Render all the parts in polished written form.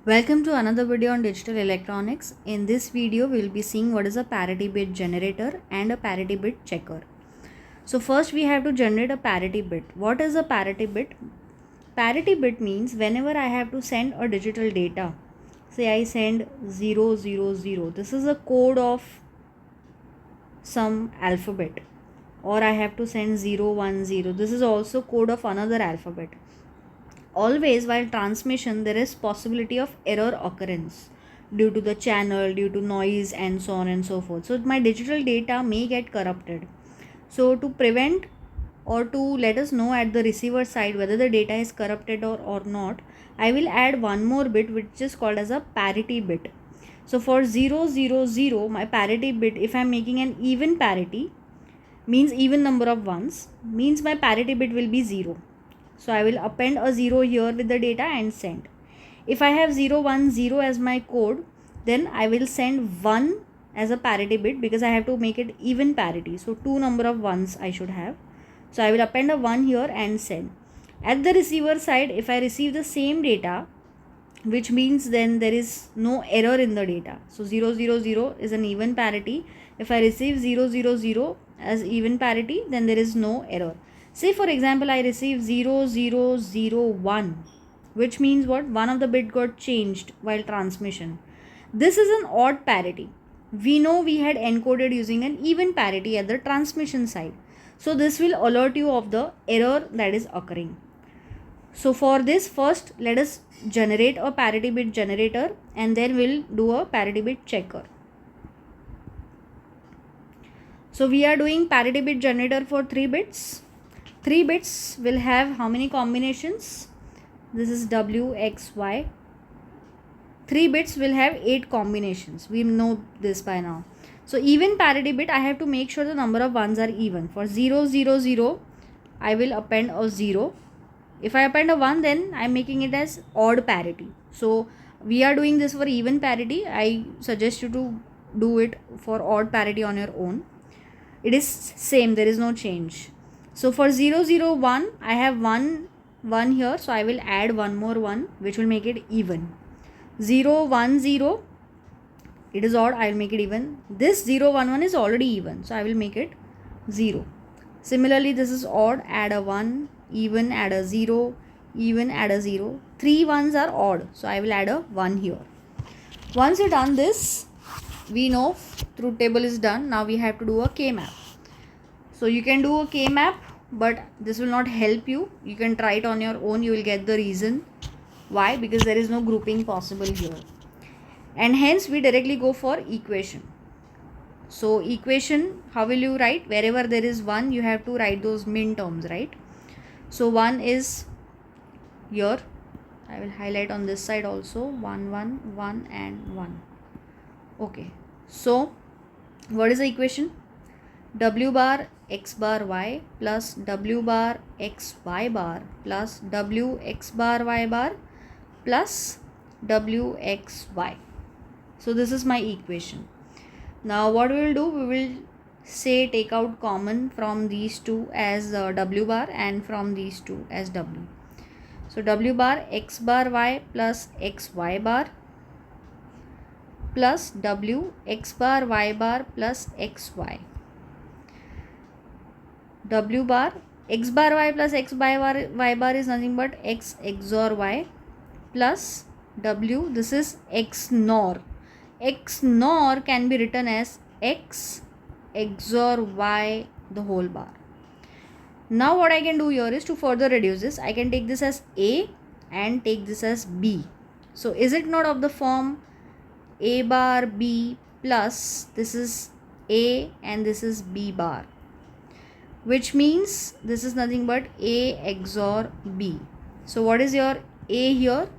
Welcome to another video on digital electronics. In this video, we will be seeing what is a parity bit generator and a parity bit checker. So first we have to generate a parity bit. What is a parity bit? Parity bit means whenever I have to send a digital data, say I send 000, this is a code of some alphabet, or I have to send 010, this is also code of another alphabet. Always while transmission there is possibility of error occurrence due to the channel, due to noise and so on and so forth. So my digital data may get corrupted. So to prevent or to let us know at the receiver side whether the data is corrupted or not, I will add one more bit which is called as a parity bit. So for 000, my parity bit, if I am making an even parity, means even number of ones, means my parity bit will be 0. So I will append a 0 here with the data and send. If I have 010 as my code, then I will send 1 as a parity bit because I have to make it even parity. So 2 number of ones I should have. So I will append a 1 here and send. At the receiver side, if I receive the same data, which means then there is no error in the data. So 000 is an even parity. If I receive 000 as even parity, then there is no error. Say for example I receive 0001, which means what? One of the bit got changed while transmission. This is an odd parity. We know we had encoded using an even parity at the transmission side. So this will alert you of the error that is occurring. So for this, first let us generate a parity bit generator and then we'll do a parity bit checker. So we are doing parity bit generator for 3 bits. 3 bits will have how many combinations? This is W, X, Y. 3 bits will have 8 combinations. We know this by now. So even parity bit, I have to make sure the number of ones are even. For 000, I will append a 0. If I append a 1, then I am making it as odd parity. So we are doing this for even parity. I suggest you to do it for odd parity on your own. It is same, there is no change. So for 001, I have 1 here. So I will add one more 1 which will make it even. 010, it is odd, I will make it even. This 011 is already even. So I will make it 0. Similarly, this is odd, add a 1, even, add a 0, even, add a 0. 3 ones are odd, so I will add a 1 here. Once you done this, we know truth table is done. Now we have to do a K-map. So you can do a K-map, but this will not help you. You can try it on your own. You will get the reason. Why? Because there is no grouping possible here. And hence we directly go for equation. So equation, how will you write? Wherever there is 1, you have to write those min terms, right? So 1 is here. I will highlight on this side also. 1, 1, 1 and 1. Okay. So what is the equation? W bar x bar y plus W bar x y bar plus W x bar y bar plus W x y. So this is my equation. Now what we will do, we will say take out common from these two as W bar and from these two as W. So W bar x bar y plus x y bar plus W x bar y bar plus x y. W bar x bar y plus x y bar is nothing but x XOR y plus W, this is x NOR. X NOR can be written as x XOR y the whole bar. Now what I can do here is to further reduce this. I can take this as A and take this as B. So is it not of the form A bar B plus this is A and this is B bar, which means this is nothing but A XOR B. So what is your A here?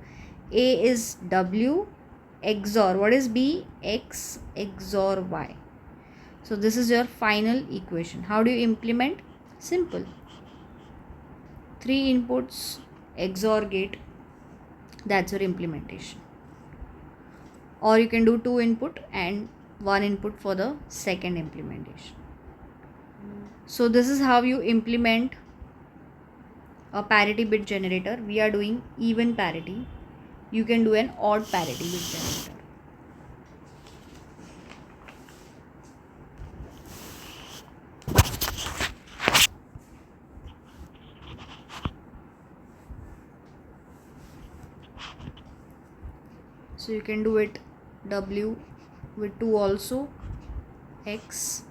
A is W XOR, what is B? X XOR Y. So this is your final equation. How do you implement? Simple. 3 inputs, XOR gate, that's your implementation. Or you can do 2 input and 1 input for the second implementation. So this is how you implement a parity bit generator. We are doing even parity. you can do an odd parity bit generator. So you can do it W with 2 also, X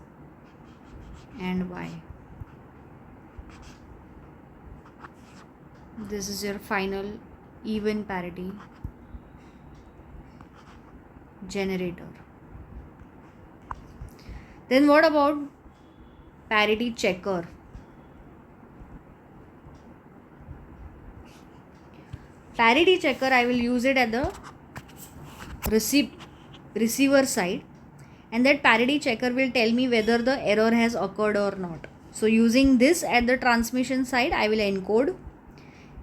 and Y. This is your final even parity generator. Then what about parity checker? Parity checker, I will use it at the receiver side, and that parity checker will tell me whether the error has occurred or not. So using this at the transmission side, I will encode,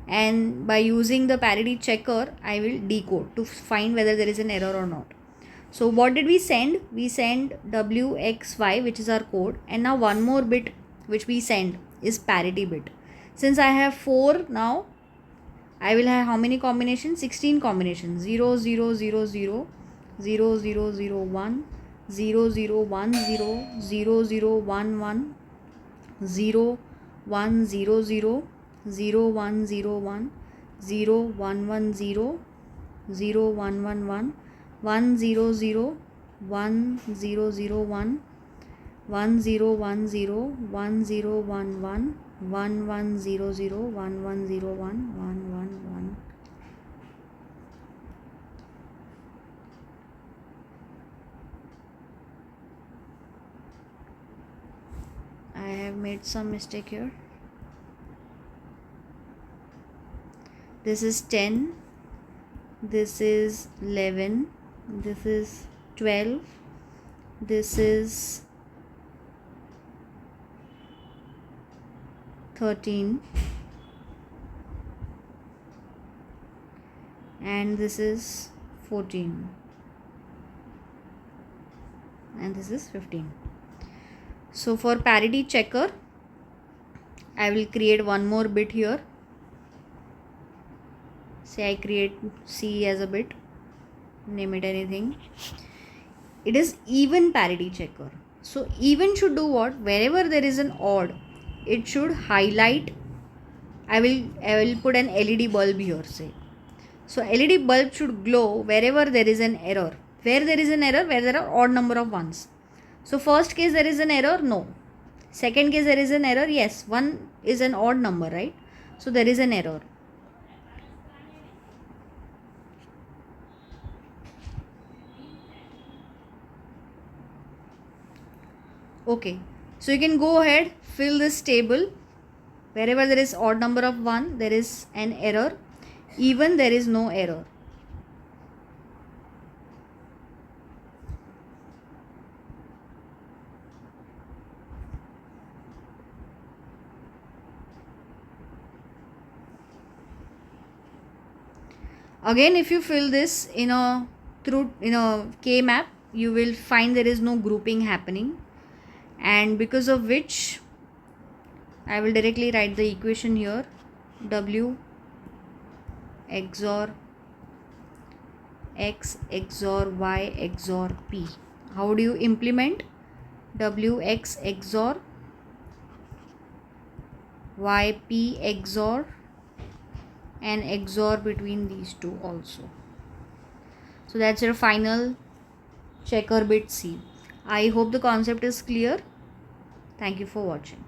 and by using the parity checker, I will decode to find whether there is an error or not. So what did we send? We sent WXY, which is our code, and now one more bit which we send is parity bit. Since I have 4 now, I will have how many combinations? 16 combinations. 0 0 0 0 0 0 0 1 0 0 1 0 0 0 1 1 0 1 0 0 0 1 0 1 0 1 1 0 0 1 1 1 1 0 0 1 0 0 1 1 0 1 0 1 0 1 1 1 1 0 0 1 1 0 1 1 1 1. I have made some mistake here. This is 10, this is 11, this is 12, this is 13, and this is 14, and this is 15. So for parity checker, I will create one more bit here. Say I create C as a bit, name it anything. It is even parity checker. So even should do what? Wherever there is an odd, it should highlight. I will put an LED bulb here, say. So LED bulb should glow wherever there is an error. Where there is an error? Where there are odd number of ones. So first case there is an error? No. Second case there is an error? Yes. 1 is an odd number, right? So there is an error. Okay. So you can go ahead, fill this table. Wherever there is odd number of 1, there is an error. Even there is no error. Again, if you fill this in a K map, you will find there is no grouping happening, and because of which I will directly write the equation here. W XOR X XOR Y XOR P. How do you implement? WX XOR YP XOR and XOR between these two also. So that's your final checker bit C. I hope the concept is clear. Thank you for watching.